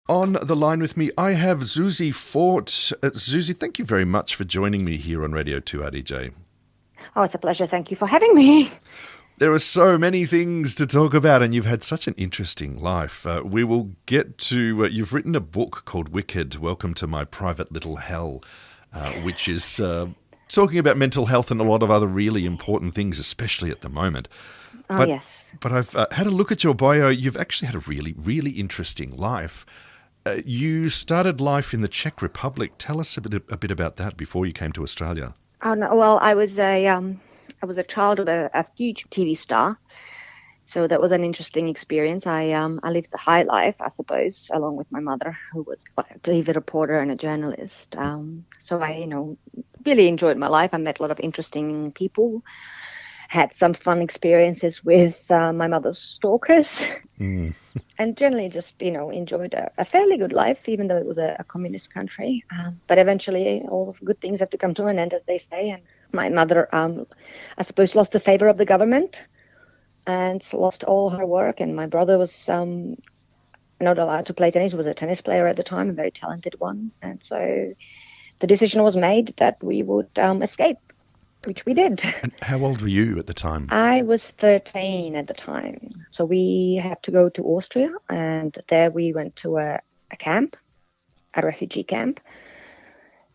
On the line with me, I have Zuzi Fort. Zuzi, thank you very much for joining me here on Radio 2RDJ. Oh, it's a pleasure. Thank you for having me. There are so many things to talk about, and you've had such an interesting life. We will get to... you've written a book called Wicked, Welcome to My Private Little Hell, which is talking about mental health and a lot of other really important things, especially at the moment. Oh, yes. But I've had a look at your bio. You've actually had a really, really interesting life. You started life in the Czech Republic. Tell us a bit about that before you came to Australia. Oh, no, well, I was a child of a huge TV star, so that was an interesting experience. I lived the high life, I suppose, along with my mother, who was, I believe, a reporter and a journalist. So I, really enjoyed my life. I met a lot of interesting people. Had some fun experiences with my mother's stalkers, and generally just, enjoyed a fairly good life, even though it was a communist country. But eventually all of good things have to come to an end, as they say. And my mother, I suppose, lost the favor of the government and lost all her work. And my brother was not allowed to play tennis. He was a tennis player at the time, a very talented one. And so the decision was made that we would escape, which we did. And how old were you at the time? I was 13 at the time. So we had to go to Austria, and there we went to a camp, a refugee camp,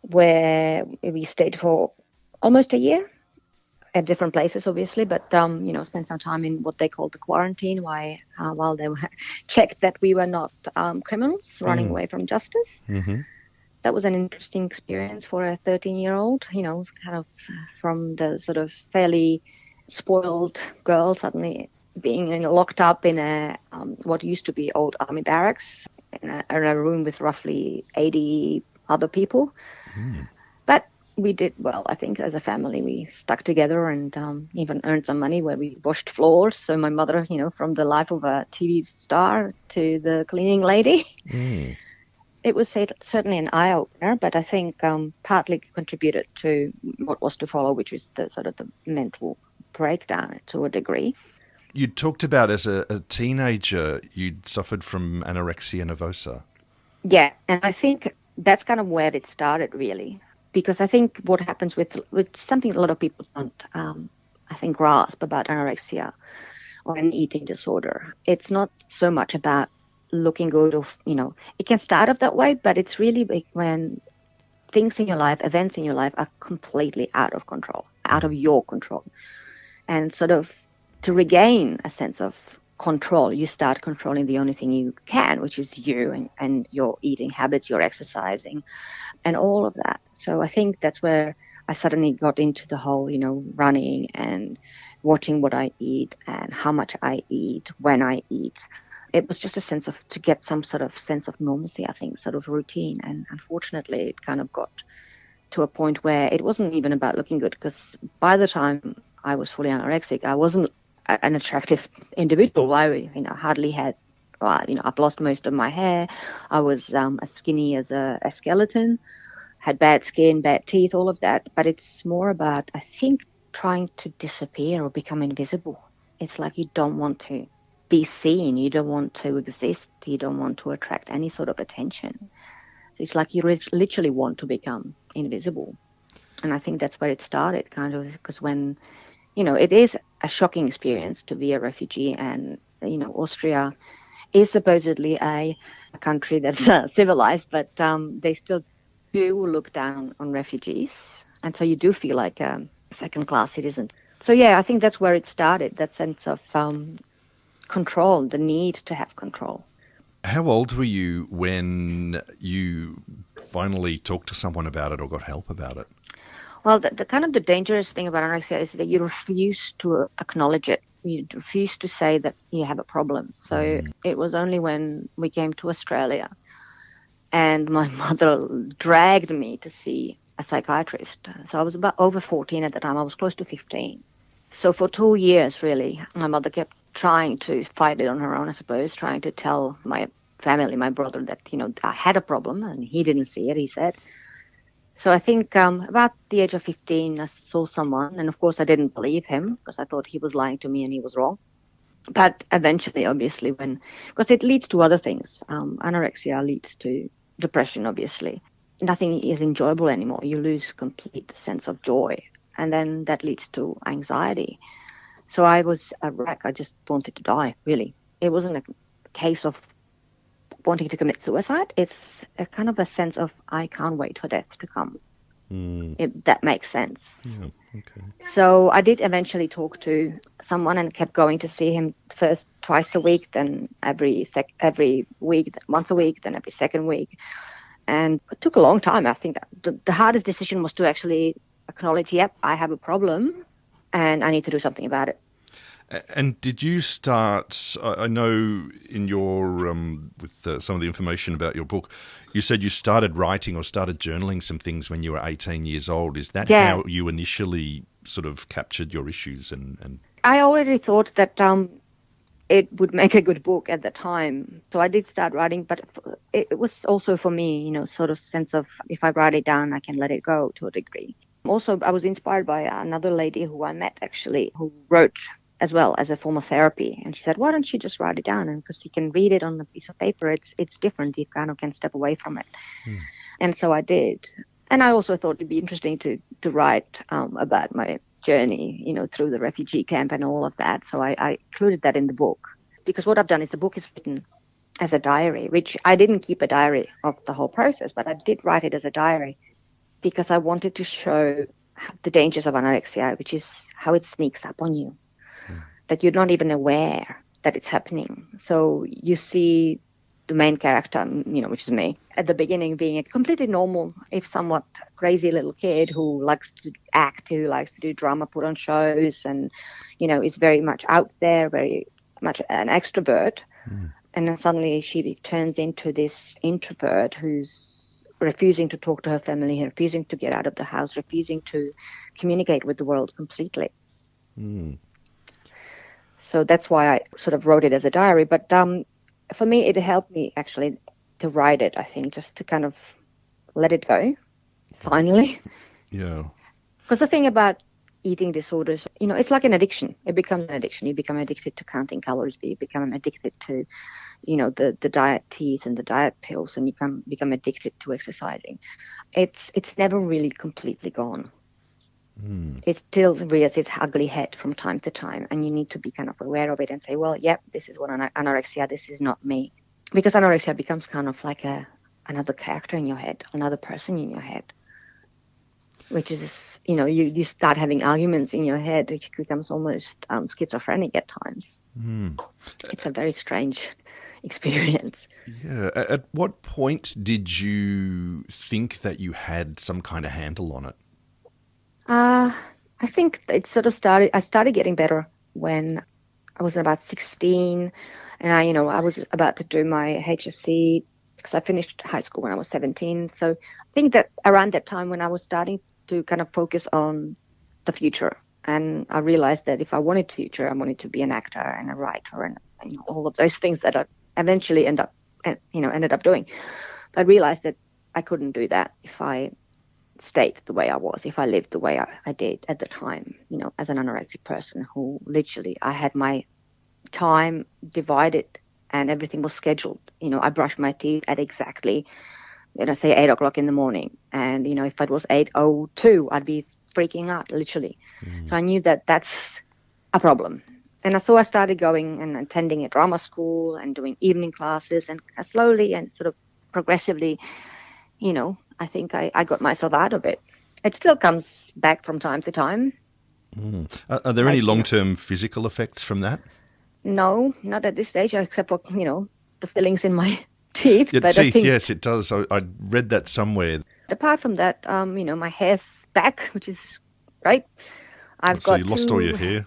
where we stayed for almost a year at different places, obviously, but, spent some time in what they called the quarantine while they checked that we were not criminals running away from justice. Mm-hmm. That was an interesting experience for a 13-year-old, kind of from the sort of fairly spoiled girl suddenly being locked up in a what used to be old army barracks in a room with roughly 80 other people. But we did well, I think, as a family. We stuck together and even earned some money where we washed floors. So my mother, from the life of a TV star to the cleaning lady. It was certainly an eye-opener, but I think partly contributed to what was to follow, which was the sort of the mental breakdown to a degree. You talked about as a teenager, you'd suffered from anorexia nervosa. Yeah, and I think that's kind of where it started, really, because I think what happens with something a lot of people don't, I think, grasp about anorexia or an eating disorder. It's not so much about looking good, or it can start off that way, but it's really big when things in your life, events in your life, are completely out of control, out of your control. And sort of to regain a sense of control, you start controlling the only thing you can, which is you and your eating habits, your exercising, and all of that. So I think that's where I suddenly got into the whole, running and watching what I eat and how much I eat, when I eat. It was just to get some sort of sense of normalcy, I think, sort of routine. And unfortunately, it kind of got to a point where it wasn't even about looking good, because by the time I was fully anorexic, I wasn't an attractive individual. I hardly had, I've lost most of my hair. I was as skinny as a skeleton, had bad skin, bad teeth, all of that. But it's more about, I think, trying to disappear or become invisible. It's like you don't want to be seen, you don't want to exist, you don't want to attract any sort of attention. So it's like you literally want to become invisible. And I think that's where it started, kind of, because when, it is a shocking experience to be a refugee, and, Austria is supposedly a country that's civilized, but they still do look down on refugees. And so you do feel like a second-class citizen. So, yeah, I think that's where it started, that sense of control, the need to have control. How old were you when you finally talked to someone about it or got help about it? Well, the kind of the dangerous thing about anorexia is that you refuse to acknowledge it. You refuse to say that you have a problem. So it was only when we came to Australia and my mother dragged me to see a psychiatrist. So I was about over 14 at the time. I was close to 15. So for 2 years, really, my mother kept trying to fight it on her own, I suppose, trying to tell my family, my brother, that, I had a problem, and he didn't see it, he said. So I think about the age of 15, I saw someone, and of course I didn't believe him because I thought he was lying to me and he was wrong. But eventually, obviously, because it leads to other things. Anorexia leads to depression, obviously. Nothing is enjoyable anymore. You lose complete sense of joy. And then that leads to anxiety. So I was a wreck. I just wanted to die, really. It wasn't a case of wanting to commit suicide. It's a kind of a sense of, I can't wait for death to come. If that makes sense. Yeah, okay. So I did eventually talk to someone and kept going to see him first twice a week, then every week, once a week, then every second week. And it took a long time. I think that the hardest decision was to actually acknowledge, yep, I have a problem and I need to do something about it. And did you start, I know in your, with some of the information about your book, you said you started writing or started journaling some things when you were 18 years old. Is that how you initially sort of captured your issues? And I already thought that it would make a good book at the time. So I did start writing, but it was also for me, sort of sense of, if I write it down, I can let it go to a degree. Also, I was inspired by another lady who I met, actually, who wrote as well as a form of therapy. And she said, why don't you just write it down? And because you can read it on a piece of paper, it's different. You kind of can step away from it. And so I did. And I also thought it'd be interesting to write about my journey, through the refugee camp and all of that. So I included that in the book, because what I've done is the book is written as a diary, which I didn't keep a diary of the whole process, but I did write it as a diary because I wanted to show the dangers of anorexia, which is how it sneaks up on you, that you're not even aware that it's happening. So you see the main character, which is me, at the beginning being a completely normal, if somewhat crazy little kid who likes to act, who likes to do drama, put on shows, and, is very much out there, very much an extrovert. And then suddenly she turns into this introvert who's refusing to talk to her family, refusing to get out of the house, refusing to communicate with the world completely. So that's why I sort of wrote it as a diary. But for me, it helped me actually to write it, I think, just to kind of let it go, finally. Yeah. Because the thing about eating disorders, it's like an addiction. It becomes an addiction. You become addicted to counting calories. You become addicted to, the diet teas and the diet pills, and you become addicted to exercising. It's never really completely gone. It still rears its ugly head from time to time, and you need to be kind of aware of it and say, well, yep, this is what anorexia, this is not me. Because anorexia becomes kind of like another character in your head, another person in your head, which is, you start having arguments in your head, which becomes almost schizophrenic at times. It's a very strange experience. Yeah. At what point did you think that you had some kind of handle on it? I think it sort of I started getting better when I was about 16, and I was about to do my HSC because I finished high school when I was 17. So I think that around that time when I was starting to kind of focus on the future, and I realized that if I wanted future, I wanted to be an actor and a writer and all of those things that I eventually ended up doing. But I realized that I couldn't do that if I stayed the way I was, if I lived the way I did at the time, as an anorexic person who literally, I had my time divided and everything was scheduled. I brushed my teeth at exactly, say 8 o'clock in the morning. And, if it was 8:02, I'd be freaking out, literally. So I knew that that's a problem. And so I started going and attending a drama school and doing evening classes, and slowly and sort of progressively, I think I got myself out of it. It still comes back from time to time. Are there any long-term physical effects from that? No, not at this stage, except for, the fillings in my teeth. Your but teeth, I think, yes, it does. I read that somewhere. apart from that, my hair's back, which is great. So you lost all your hair?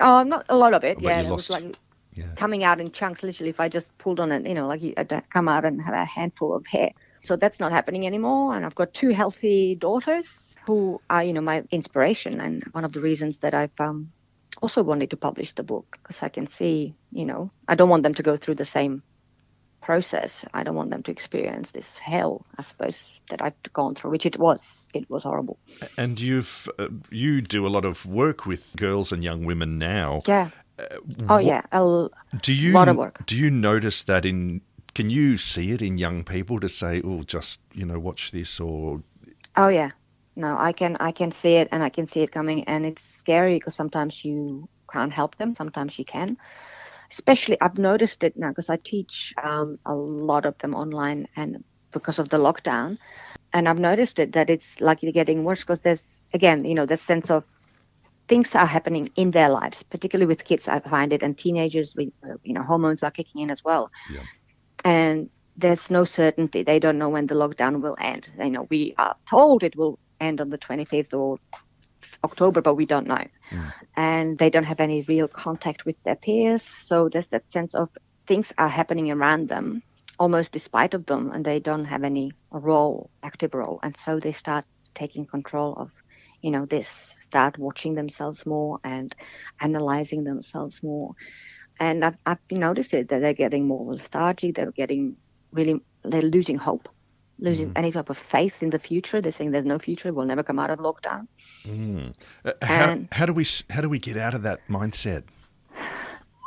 Oh, not a lot of it. But Yeah, you it lost, was like yeah. coming out in chunks. Literally, if I just pulled on it, like I'd come out and have a handful of hair. So that's not happening anymore. And I've got 2 healthy daughters who are, my inspiration. And one of the reasons that I've also wanted to publish the book, because I can see, I don't want them to go through the same process. I don't want them to experience this hell, I suppose, that I've gone through, which it was. It was horrible. And you do a lot of work with girls and young women now. Yeah. Oh yeah, a lot of work. Do you notice that can you see it in young people to say, oh, just, watch this, or? Oh yeah. No, I can see it, and I can see it coming, and it's scary because sometimes you can't help them, sometimes you can. Especially, I've noticed it now because I teach a lot of them online, and because of the lockdown, and I've noticed it that it's likely getting worse because there's, again, this sense of things are happening in their lives, particularly with kids. I find it, and teenagers, hormones are kicking in as well, Yeah. and there's no certainty. They don't know when the lockdown will end. We are told it will end on the 25th or October, but we don't know. And they don't have any real contact with their peers. So there's that sense of things are happening around them, almost despite of them, and they don't have any active role. And so they start taking control of, this, start watching themselves more and analyzing themselves more. And I've noticed it, that they're getting more lethargic. They're losing hope, losing any type of faith in the future. They're saying there's no future. We'll never come out of lockdown. How do we get out of that mindset?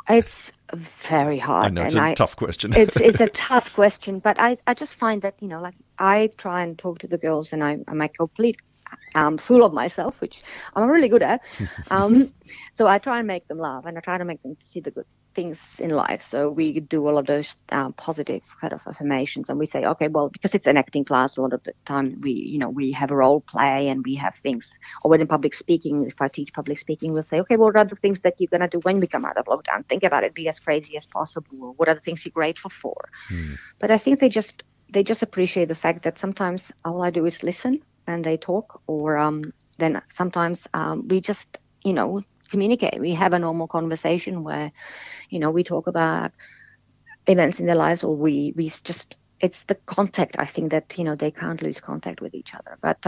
It's very hard. I know it's a tough question. it's a tough question, but I just find that, I try and talk to the girls, and I'm a complete fool of myself, which I'm really good at. So I try and make them laugh, and I try to make them see the good things in life. So we do all of those positive kind of affirmations, and we say, okay, well, because it's an acting class, a lot of the time we have a role play, and we have things. Or when in public speaking, if I teach public speaking, we'll say, okay, well, what are the things that you're gonna do when we come out of lockdown? Think about it, be as crazy as possible. What are the things you're grateful for? But I think they just appreciate the fact that sometimes all I do is listen, and they talk, or then sometimes we just communicate. We have a normal conversation where we talk about events in their lives, or we just, it's the contact. I think that they can't lose contact with each other, but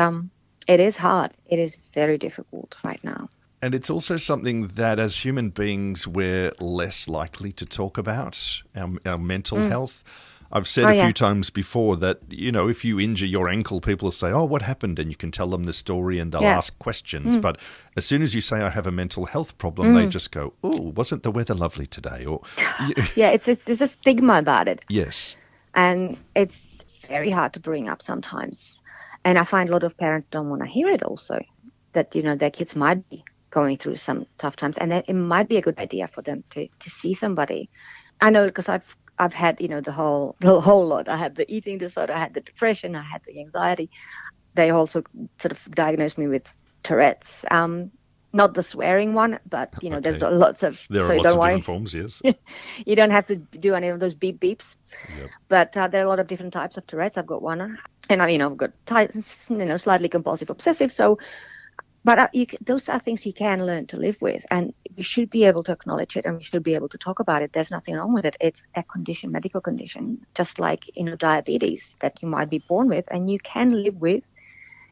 it is hard. It is very difficult right now. And it's also something that as human beings we're less likely to talk about, our mental health. I've said a few times before that, if you injure your ankle, people will say, oh, what happened? And you can tell them the story, and they'll ask questions. But as soon as you say, I have a mental health problem, they just go, oh, wasn't the weather lovely today? Or there's a stigma about it. Yes. And it's very hard to bring up sometimes. And I find a lot of parents don't want to hear it also, that, their kids might be going through some tough times, and it might be a good idea for them to see somebody. I know, because I've had, the whole lot. I had the eating disorder, I had the depression, I had the anxiety. They also sort of diagnosed me with Tourette's. Not the swearing one, but, there's lots of... There are lots of different forms, yes. You don't have to do any of those beep beeps. Yep. But there are a lot of different types of Tourette's. I've got one. And I've got slightly compulsive obsessive. So... But those are things you can learn to live with, and we should be able to acknowledge it, and we should be able to talk about it. There's nothing wrong with it. It's a condition, medical condition, just like diabetes that you might be born with, and you can live with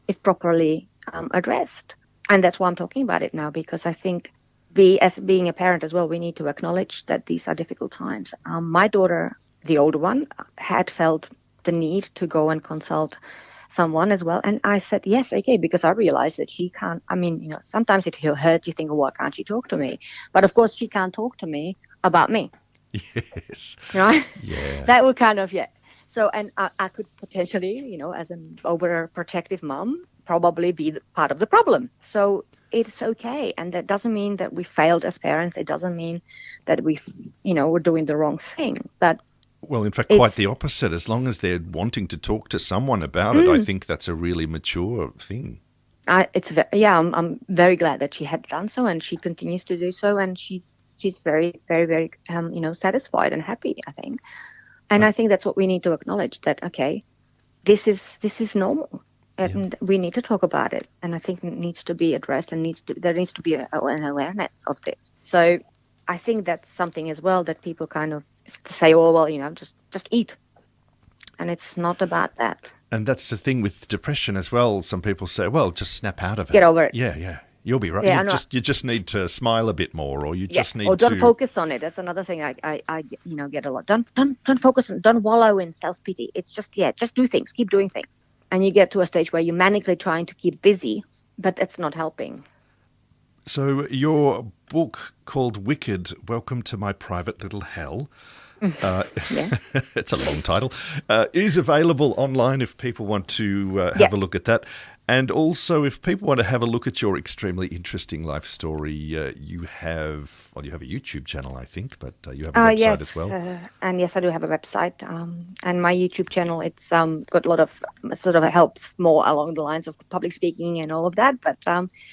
if properly addressed. And that's why I'm talking about it now, because I think as being a parent as well, we need to acknowledge that these are difficult times. My daughter, the older one, had felt the need to go and consult someone as well, and I said yes, okay, because I realized that she can't. Sometimes it will hurt. You think, why can't she talk to me? But of course, she can't talk to me about me. Yes. Right. Yeah. That would kind of So, and I could potentially, as an overprotective mom, probably be part of the problem. So it's okay, and that doesn't mean that we failed as parents. It doesn't mean that we're doing the wrong thing, but. Well, in fact, quite the opposite. As long as they're wanting to talk to someone about it, I think that's a really mature thing. I'm very glad that she had done so, and she continues to do so, and she's very, very, very, satisfied and happy, I think. And I think that's what we need to acknowledge, that, okay, this is normal, and we need to talk about it. And I think it needs to be addressed, and there needs to be an awareness of this. So I think that's something as well that people kind of say, oh, well, just eat. And it's not about that. And that's the thing with depression as well. Some people say, well, just snap out of it. Get over it. Yeah. You'll be right. You just need to smile a bit more, or you just need to... Or don't to... focus on it. That's another thing I get a lot. Don't focus on, don't wallow in self-pity. It's just do things. Keep doing things. And you get to a stage where you're manically trying to keep busy, but it's not helping. So your book called Wicked, Welcome to My Private Little Hell, Yeah. it's a long title, is available online if people want to have a look at that. And also, if people want to have a look at your extremely interesting life story, you have a YouTube channel, I think, but you have a website as well. And yes, I do have a website. And my YouTube channel, it's got a lot of sort of help more along the lines of public speaking and all of that. But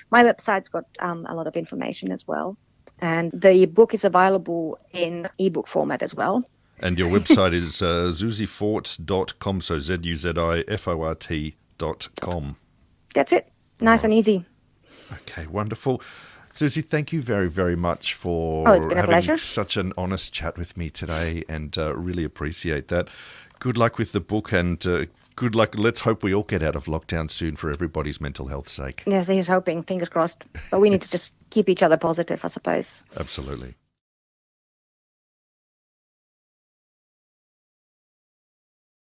my website's got a lot of information as well. And the book is available in ebook format as well. And your website is zuzifort.com, so ZUZIFORT.com. That's it. Nice and easy. Okay, wonderful. Zuzi, thank you very, very much for having pleasure. such an honest chat with me today, and really appreciate that. Good luck with the book, and good luck. Let's hope we all get out of lockdown soon for everybody's mental health's sake. Yes, he's hoping, fingers crossed. But we need to just keep each other positive, I suppose. Absolutely.